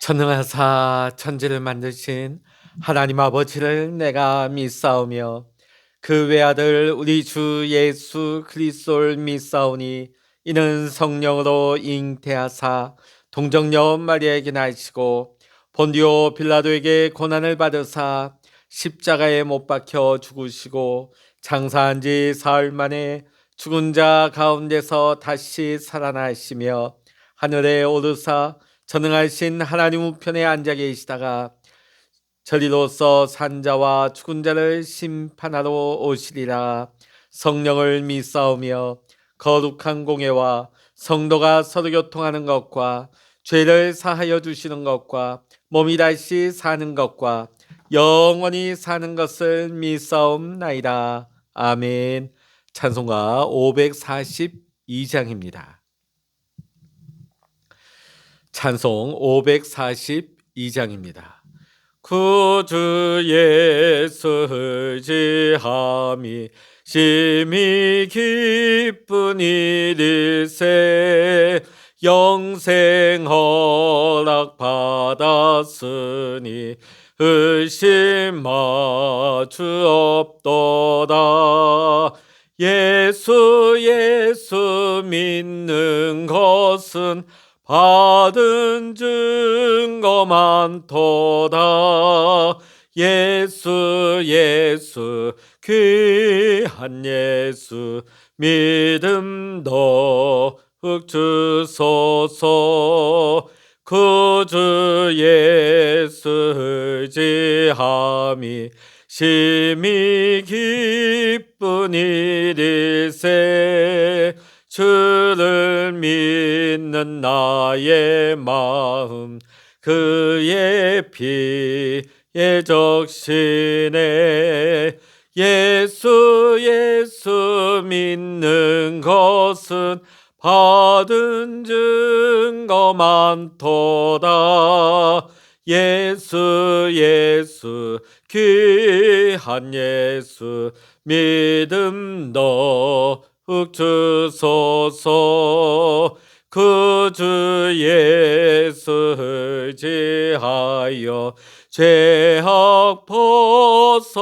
전능하사 천지를 만드신 하나님 아버지를 내가 믿사오며 그 외아들 우리 주 예수 그리스도를 믿사오니 이는 성령으로 잉태하사 동정녀 마리아에게 나시고 본디오 빌라도에게 고난을 받으사 십자가에 못 박혀 죽으시고 장사한 지 사흘 만에 죽은 자 가운데서 다시 살아나시며 하늘에 오르사 전능하신 하나님 우편에 앉아 계시다가 저리로서 산자와 죽은 자를 심판하러 오시리라. 성령을 믿사오며 거룩한 공예와 성도가 서로 교통하는 것과 죄를 사하여 주시는 것과 몸이 다시 사는 것과 영원히 사는 것을 믿사옵나이다. 아멘. 찬송가 542장입니다. 찬송 542장입니다. 구주 예수 의지함이 심히 기쁜 일일세 영생 허락 받았으니 의심마 주없도다. 예수 믿는 것은 받은 증거 많도다. 예수 귀한 예수 믿음 더욱 주소서. 구주 예수 의지함이 심히 기쁜 일일세 주를 믿는 나의 마음 그의 피에 적시네. 예수 믿는 것은 받은 증거 많도다. 예수 귀한 예수 믿음 더욱 주소서. 구주 예수 의지하여 죄악 벗어버리네.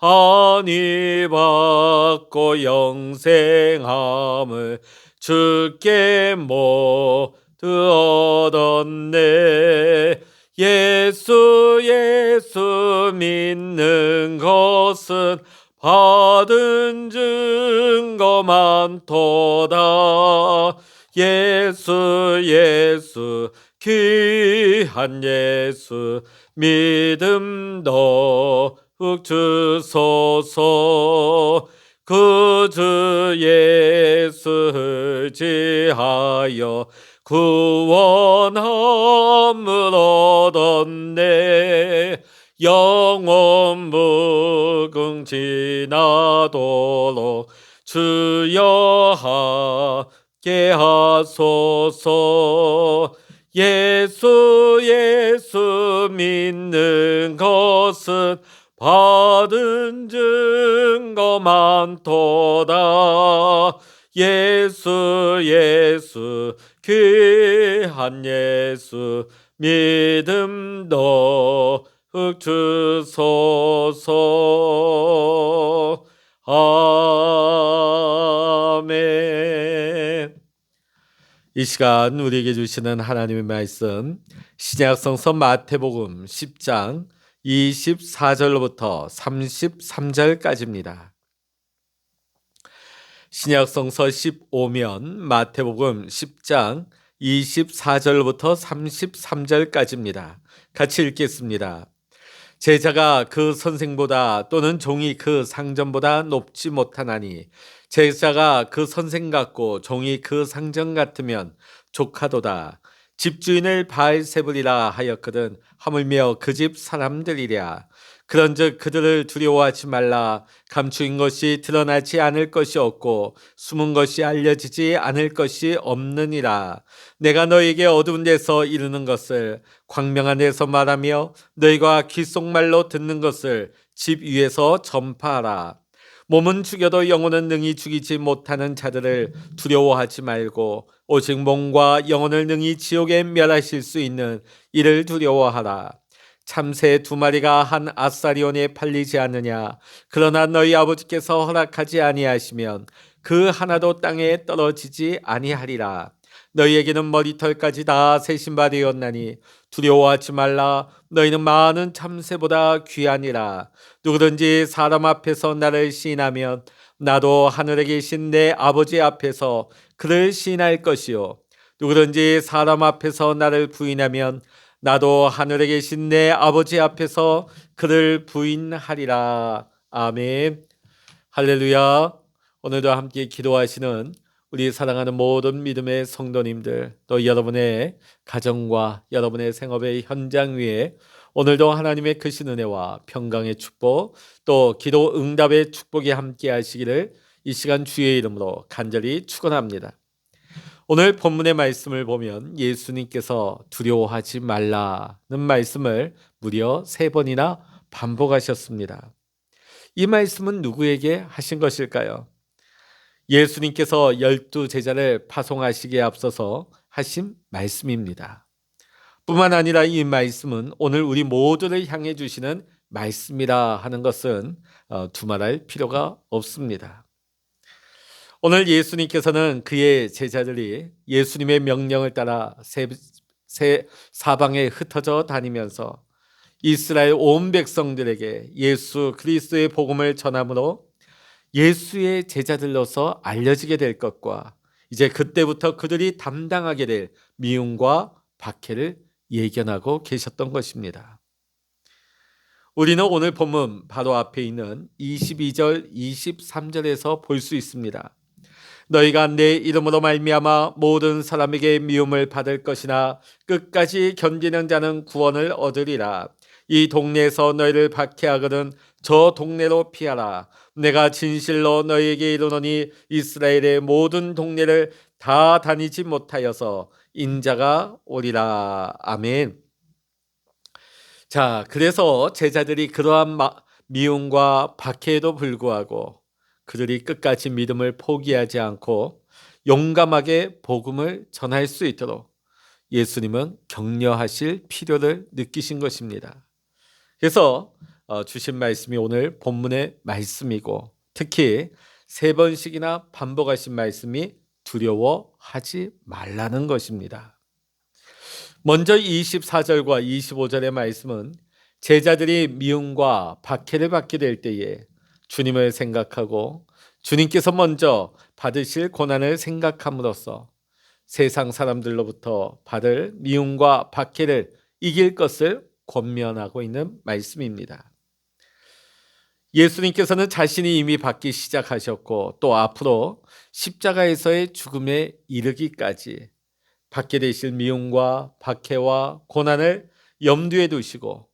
안위 받고 영생함을 주께 모두 얻었네. 예수 믿는 것은 받은 증거 많도다. 예수 귀한 예수 믿음 더욱 주소서. 구주 예수 의지하여 구원함을 얻었네. 영원 무궁지나도록 주여 함께 하소서. 예수 믿는 것은 받은 증거 많도다. 예수 귀한 예수 믿음 더욱 주소서. 아멘. 이 시간 우리에게 주시는 하나님의 말씀 신약성서 마태복음 10장 24절로부터 33절까지입니다. 신약성서 15면 마태복음 10장 24절로부터 33절까지입니다. 같이 읽겠습니다. 제자가 그 선생보다 또는 종이 그 상전보다 높지 못하나니 제자가 그 선생 같고 종이 그 상전 같으면 족하도다. 집주인을 바알세불이라 하였거든 하물며 그 집 사람들이랴. 그런즉 그들을 두려워하지 말라. 감추인 것이 드러나지 않을 것이 없고 숨은 것이 알려지지 않을 것이 없느니라. 내가 너에게 어두운 데서 이르는 것을 광명한 데서 말하며 너희가 귓속말로 듣는 것을 집 위에서 전파하라. 몸은 죽여도 영혼은 능히 죽이지 못하는 자들을 두려워하지 말고 오직 몸과 영혼을 능히 지옥에 멸하실 수 있는 이를 두려워하라. 참새 2마리가 한 아사리온에 팔리지 않느냐. 그러나 너희 아버지께서 허락하지 아니하시면 그 하나도 땅에 떨어지지 아니하리라. 너희에게는 머리털까지 다 새 신발이었나니 두려워하지 말라. 너희는 많은 참새보다 귀하니라. 누구든지 사람 앞에서 나를 시인하면 나도 하늘에 계신 내 아버지 앞에서 그를 시인할 것이요. 누구든지 사람 앞에서 나를 부인하면 나도 하늘에 계신 내 아버지 앞에서 그를 부인하리라. 아멘. 할렐루야. 오늘도 함께 기도하시는 우리 사랑하는 모든 믿음의 성도님들, 또 여러분의 가정과 여러분의 생업의 현장 위에 오늘도 하나님의 크신 은혜와 평강의 축복, 또 기도 응답의 축복이 함께 하시기를 이 시간 주의 이름으로 간절히 축원합니다. 오늘 본문의 말씀을 보면 예수님께서 두려워하지 말라는 말씀을 무려 3번이나 반복하셨습니다. 이 말씀은 누구에게 하신 것일까요? 예수님께서 12제자를 파송하시기에 앞서서 하신 말씀입니다. 뿐만 아니라 이 말씀은 오늘 우리 모두를 향해 주시는 말씀이라 하는 것은 두말할 필요가 없습니다. 오늘 예수님께서는 그의 제자들이 예수님의 명령을 따라 사방에 흩어져 다니면서 이스라엘 온 백성들에게 예수 그리스도의 복음을 전함으로 예수의 제자들로서 알려지게 될 것과 이제 그때부터 그들이 담당하게 될 미움과 박해를 예견하고 계셨던 것입니다. 우리는 오늘 본문 바로 앞에 있는 22절, 23절에서 볼 수 있습니다. 너희가 내 이름으로 말미암아 모든 사람에게 미움을 받을 것이나 끝까지 견디는 자는 구원을 얻으리라. 이 동네에서 너희를 박해하거든 저 동네로 피하라. 내가 진실로 너희에게 이르노니 이스라엘의 모든 동네를 다 다니지 못하여서 인자가 오리라. 아멘. 자, 그래서 제자들이 그러한 미움과 박해에도 불구하고 그들이 끝까지 믿음을 포기하지 않고 용감하게 복음을 전할 수 있도록 예수님은 격려하실 필요를 느끼신 것입니다. 그래서 주신 말씀이 오늘 본문의 말씀이고 특히 3번씩이나 반복하신 말씀이 두려워하지 말라는 것입니다. 먼저 24절과 25절의 말씀은 제자들이 미움과 박해를 받게 될 때에 주님을 생각하고 주님께서 먼저 받으실 고난을 생각함으로써 세상 사람들로부터 받을 미움과 박해를 이길 것을 권면하고 있는 말씀입니다. 예수님께서는 자신이 이미 받기 시작하셨고 또 앞으로 십자가에서의 죽음에 이르기까지 받게 되실 미움과 박해와 고난을 염두에 두시고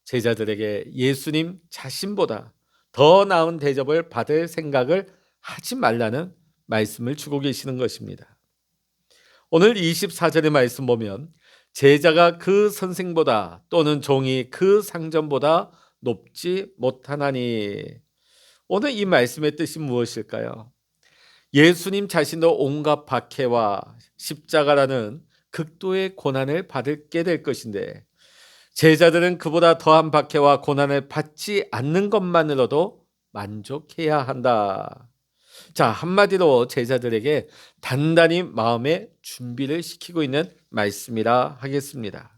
제자들에게 예수님 자신보다 더 나은 대접을 받을 생각을 하지 말라는 말씀을 주고 계시는 것입니다. 오늘 24절의 말씀 보면 제자가 그 선생보다 또는 종이 그 상전보다 높지 못하나니. 오늘 이 말씀의 뜻이 무엇일까요? 예수님 자신도 온갖 박해와 십자가라는 극도의 고난을 받게 될 것인데 제자들은 그보다 더한 박해와 고난을 받지 않는 것만으로도 만족해야 한다. 자, 한마디로 제자들에게 단단히 마음의 준비를 시키고 있는 말씀이라 하겠습니다.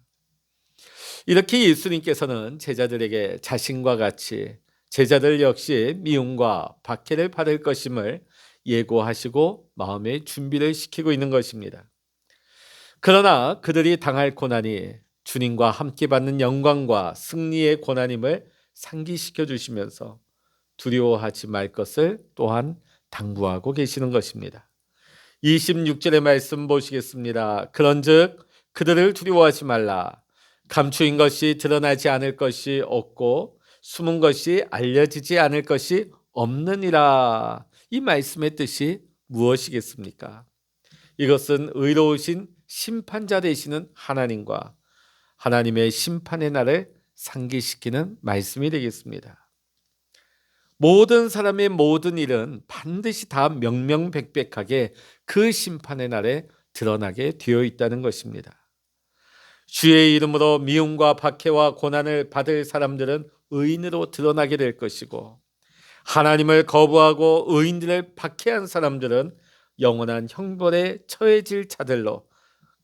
이렇게 예수님께서는 제자들에게 자신과 같이 제자들 역시 미움과 박해를 받을 것임을 예고하시고 마음의 준비를 시키고 있는 것입니다. 그러나 그들이 당할 고난이 주님과 함께 받는 영광과 승리의 고난임을 상기시켜 주시면서 두려워하지 말 것을 또한 당부하고 계시는 것입니다. 26절의 말씀 보시겠습니다. 그런즉 그들을 두려워하지 말라. 감추인 것이 드러나지 않을 것이 없고 숨은 것이 알려지지 않을 것이 없느니라. 이 말씀의 뜻이 무엇이겠습니까? 이것은 의로우신 심판자 되시는 하나님과 하나님의 심판의 날을 상기시키는 말씀이 되겠습니다. 모든 사람의 모든 일은 반드시 다 명명백백하게 그 심판의 날에 드러나게 되어 있다는 것입니다. 주의 이름으로 미움과 박해와 고난을 받을 사람들은 의인으로 드러나게 될 것이고, 하나님을 거부하고 의인들을 박해한 사람들은 영원한 형벌에 처해질 자들로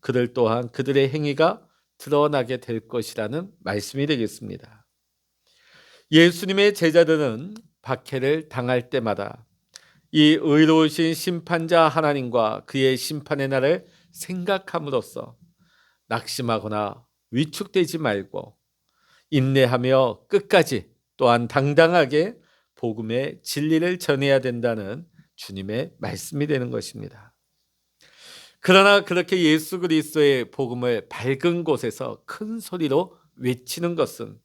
그들 또한 그들의 행위가 드러나게 될 것이라는 말씀이 되겠습니다. 예수님의 제자들은 박해를 당할 때마다 이 의로우신 심판자 하나님과 그의 심판의 날을 생각함으로써 낙심하거나 위축되지 말고 인내하며 끝까지 또한 당당하게 복음의 진리를 전해야 된다는 주님의 말씀이 되는 것입니다. 그러나 그렇게 예수 그리스도의 복음을 밝은 곳에서 큰 소리로 외치는 것은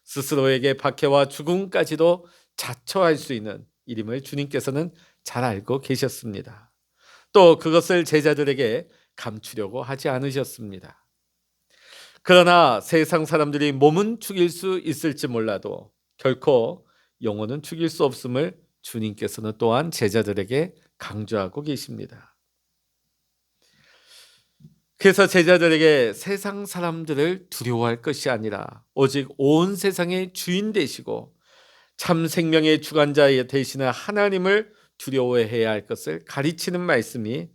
스스로에게 박해와 죽음까지도 자처할 수 있는 일임을 주님께서는 잘 알고 계셨습니다. 또 그것을 제자들에게 감추려고 하지 않으셨습니다. 그러나 세상 사람들이 몸은 죽일 수 있을지 몰라도 결코 영혼은 죽일 수 없음을 주님께서는 또한 제자들에게 강조하고 계십니다. 그래서 제자들에게 세상 사람들을 두려워할 것이 아니라 오직 온 세상의 주인 되시고 참 생명의 주관자 되시는 하나님을 두려워해야 할 것을 가르치는 말씀이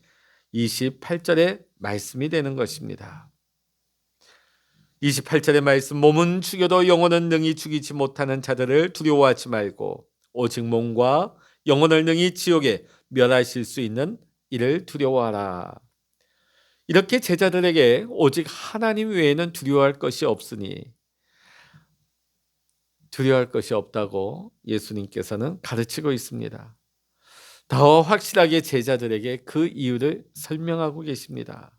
28절의 말씀이 되는 것입니다. 28절의 말씀, 몸은 죽여도 영혼은 능히 죽이지 못하는 자들을 두려워하지 말고 오직 몸과 영혼을 능히 지옥에 멸하실 수 있는 이를 두려워하라. 이렇게 제자들에게 오직 하나님 외에는 두려워할 것이 없으니 두려워할 것이 없다고 예수님께서는 가르치고 있습니다. 더 확실하게 제자들에게 그 이유를 설명하고 계십니다.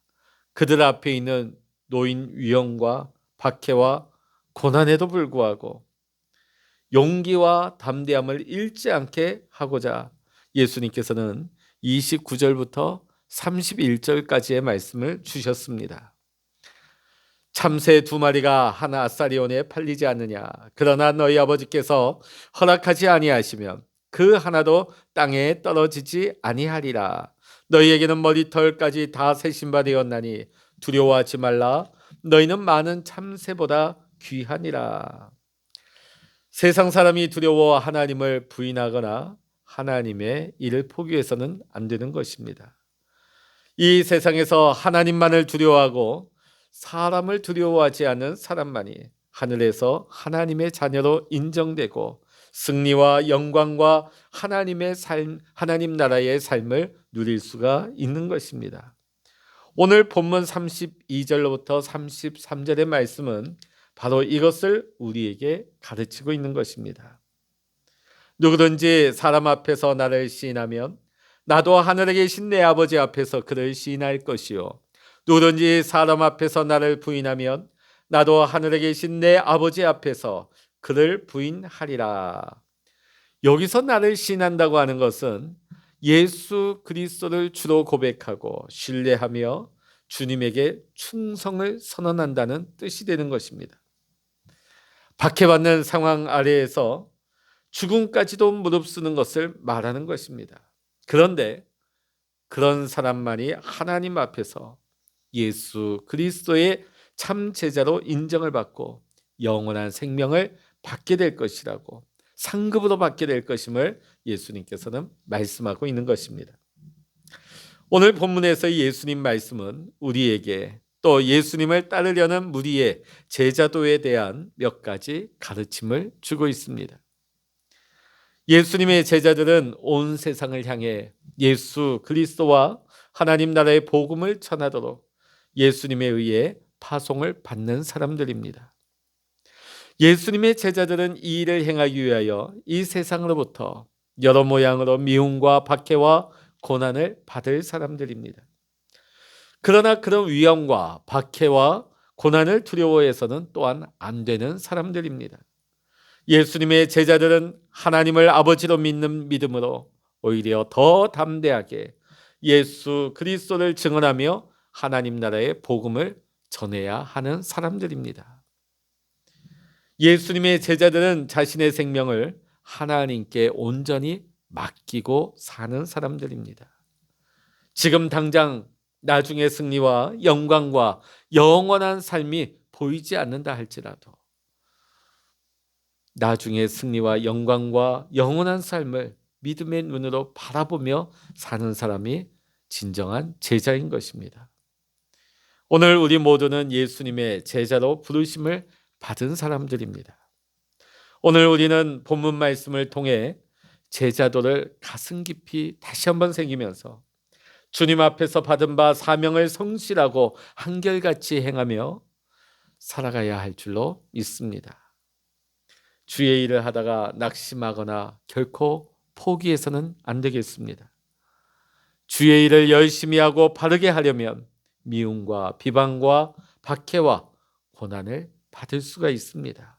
그들 앞에 있는 노인 위험과 박해와 고난에도 불구하고 용기와 담대함을 잃지 않게 하고자 예수님께서는 29절부터 31절까지의 말씀을 주셨습니다. 참새 2마리가 한 아사리온에 팔리지 않느냐? 그러나 너희 아버지께서 허락하지 아니하시면 그 하나도 땅에 떨어지지 아니하리라. 너희에게는 머리털까지 다 세신 바 되었나니 두려워하지 말라. 너희는 많은 참새보다 귀하니라. 세상 사람이 두려워 하나님을 부인하거나 하나님의 일을 포기해서는 안 되는 것입니다. 이 세상에서 하나님만을 두려워하고 사람을 두려워하지 않는 사람만이 하늘에서 하나님의 자녀로 인정되고 승리와 영광과 하나님의 삶, 하나님 나라의 삶을 누릴 수가 있는 것입니다. 오늘 본문 32절로부터 33절의 말씀은 바로 이것을 우리에게 가르치고 있는 것입니다. 누구든지 사람 앞에서 나를 시인하면 나도 하늘에 계신 내 아버지 앞에서 그를 시인할 것이요, 누구든지 사람 앞에서 나를 부인하면 나도 하늘에 계신 내 아버지 앞에서 그를 부인하리라. 여기서 나를 시인한다고 하는 것은 예수 그리스도를 주로 고백하고 신뢰하며 주님에게 충성을 선언한다는 뜻이 되는 것입니다. 박해받는 상황 아래에서 죽음까지도 무릅쓰는 것을 말하는 것입니다. 그런데 그런 사람만이 하나님 앞에서 예수 그리스도의 참 제자로 인정을 받고 영원한 생명을 받게 될 것이라고, 상급으로 받게 될 것임을 예수님께서는 말씀하고 있는 것입니다. 오늘 본문에서 예수님 말씀은 우리에게 또 예수님을 따르려는 무리의 제자도에 대한 몇 가지 가르침을 주고 있습니다. 예수님의 제자들은 온 세상을 향해 예수 그리스도와 하나님 나라의 복음을 전하도록 예수님에 의해 파송을 받는 사람들입니다. 예수님의 제자들은 이 일을 행하기 위하여 이 세상으로부터 여러 모양으로 미움과 박해와 고난을 받을 사람들입니다. 그러나 그런 위험과 박해와 고난을 두려워해서는 또한 안 되는 사람들입니다. 예수님의 제자들은 하나님을 아버지로 믿는 믿음으로 오히려 더 담대하게 예수 그리스도를 증언하며 하나님 나라의 복음을 전해야 하는 사람들입니다. 예수님의 제자들은 자신의 생명을 하나님께 온전히 맡기고 사는 사람들입니다. 지금 당장 나중의 승리와 영광과 영원한 삶이 보이지 않는다 할지라도 나중의 승리와 영광과 영원한 삶을 믿음의 눈으로 바라보며 사는 사람이 진정한 제자인 것입니다. 오늘 우리 모두는 예수님의 제자로 부르심을 받은 사람들입니다. 오늘 우리는 본문 말씀을 통해 제자도를 가슴 깊이 다시 한번 새기면서 주님 앞에서 받은 바 사명을 성실하고 한결같이 행하며 살아가야 할 줄로 믿습니다. 주의 일을 하다가 낙심하거나 결코 포기해서는 안 되겠습니다. 주의 일을 열심히 하고 바르게 하려면 미움과 비방과 박해와 고난을 받을 수가 있습니다.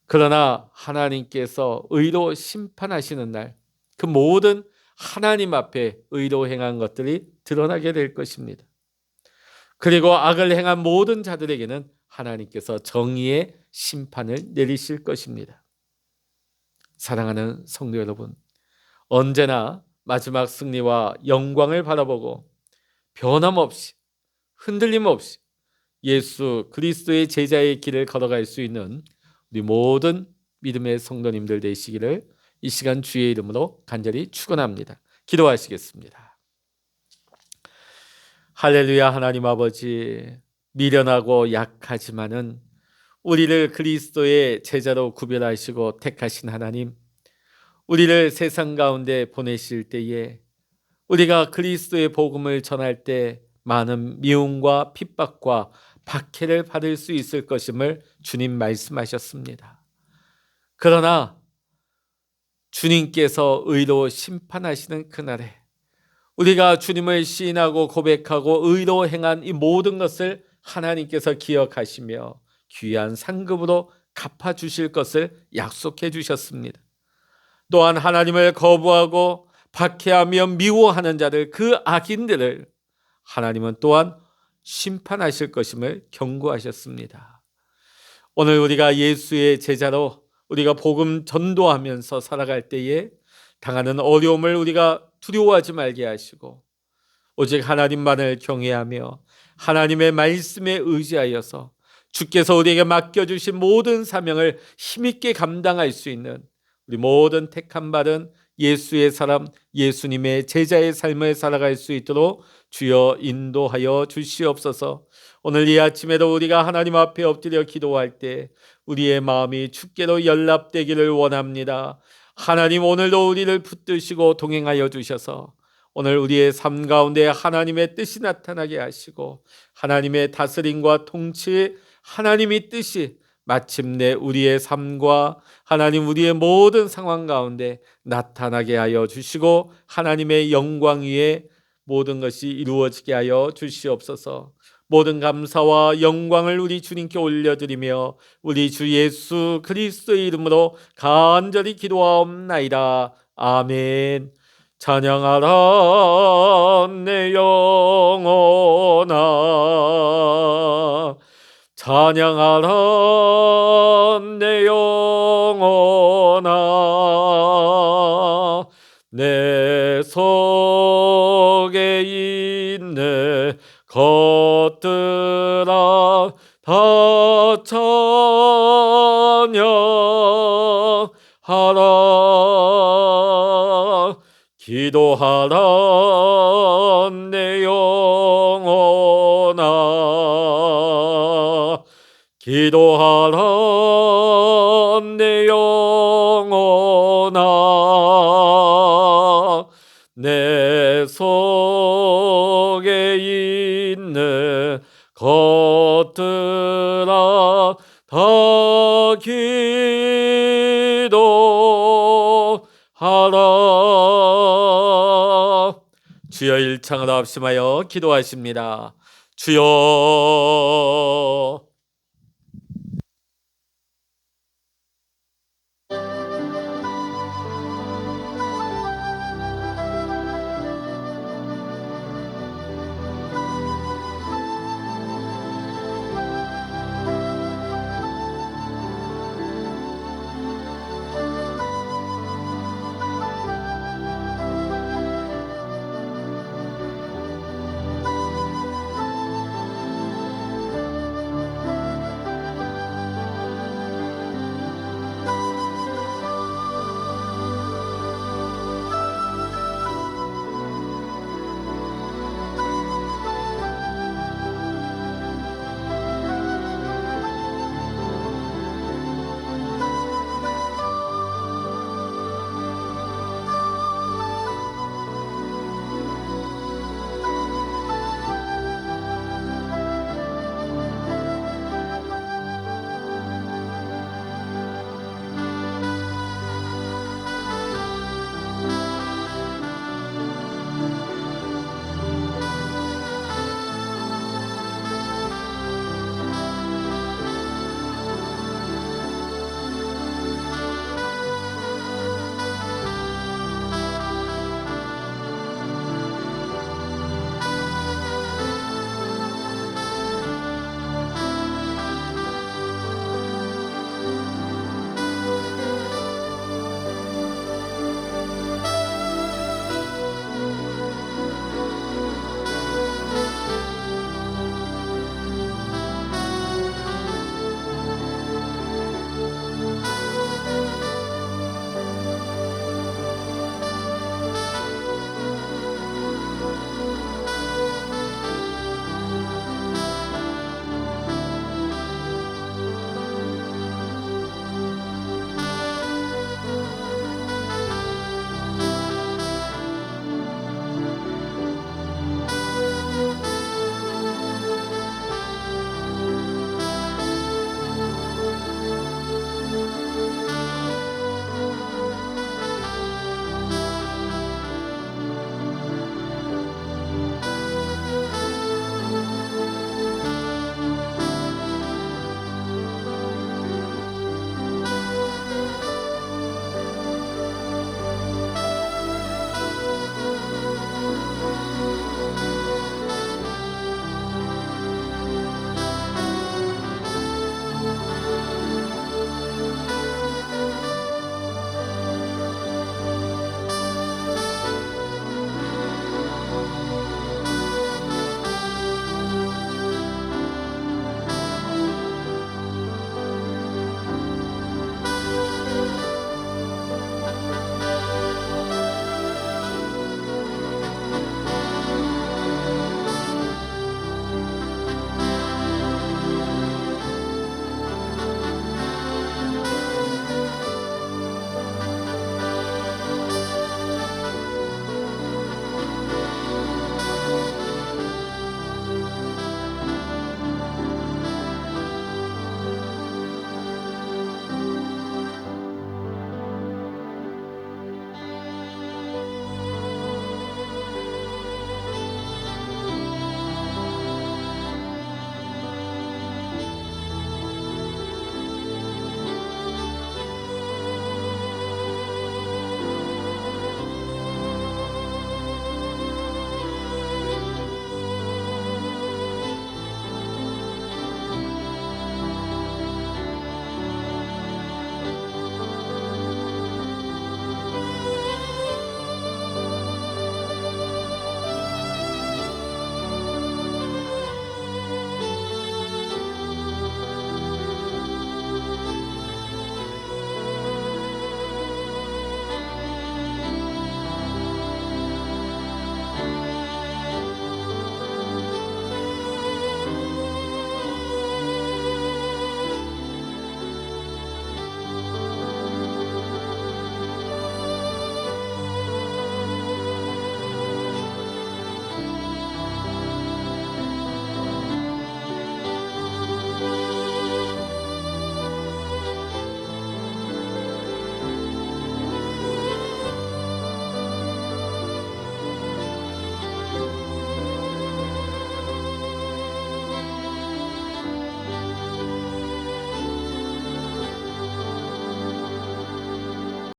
그러나 하나님께서 의로 심판하시는 날, 그 모든 하나님 앞에 의로 행한 것들이 드러나게 될 것입니다. 그리고 악을 행한 모든 자들에게는 하나님께서 정의의 심판을 내리실 것입니다. 사랑하는 성도 여러분, 언제나 마지막 승리와 영광을 바라보고 변함없이 흔들림 없이 예수 그리스도의 제자의 길을 걸어갈 수 있는 우리 모든 믿음의 성도님들 되시기를 이 시간 주의 이름으로 간절히 축원합니다. 기도하시겠습니다. 할렐루야. 하나님 아버지, 미련하고 약하지만은 우리를 그리스도의 제자로 구별하시고 택하신 하나님, 우리를 세상 가운데 보내실 때에 우리가 그리스도의 복음을 전할 때 많은 미움과 핍박과 박해를 받을 수 있을 것임을 주님 말씀하셨습니다. 그러나 주님께서 의로 심판하시는 그날에 우리가 주님을 시인하고 고백하고 의로 행한 이 모든 것을 하나님께서 기억하시며 귀한 상급으로 갚아주실 것을 약속해 주셨습니다. 또한 하나님을 거부하고 박해하며 미워하는 자들, 그 악인들을 하나님은 또한 심판하실 것임을 경고하셨습니다. 오늘 우리가 예수의 제자로 우리가 복음 전도하면서 살아갈 때에 당하는 어려움을 우리가 두려워하지 말게 하시고 오직 하나님만을 경외하며 하나님의 말씀에 의지하여서 주께서 우리에게 맡겨주신 모든 사명을 힘있게 감당할 수 있는 우리 모든 택함 받은 예수의 사람, 예수님의 제자의 삶을 살아갈 수 있도록 주여 인도하여 주시옵소서. 오늘 이 아침에도 우리가 하나님 앞에 엎드려 기도할 때 우리의 마음이 주께로 연락되기를 원합니다. 하나님, 오늘도 우리를 붙드시고 동행하여 주셔서 오늘 우리의 삶 가운데 하나님의 뜻이 나타나게 하시고 하나님의 다스림과 통치, 하나님의 뜻이 마침내 우리의 삶과 하나님 우리의 모든 상황 가운데 나타나게 하여 주시고 하나님의 영광 위에 모든 것이 이루어지게 하여 주시옵소서. 모든 감사와 영광을 우리 주님께 올려드리며 우리 주 예수 그리스도의 이름으로 간절히 기도하옵나이다. 아멘. 찬양하라 내 영혼아, 찬양하라 내 영혼아, 내 속에 있는 것들아 다 찬양하라. 기도하라 내 영혼아, 기도하라 내 영혼아, 내 속에 있는 것들아 다 기도하라. 주여 일창을 합심하여 기도하십니다. 주여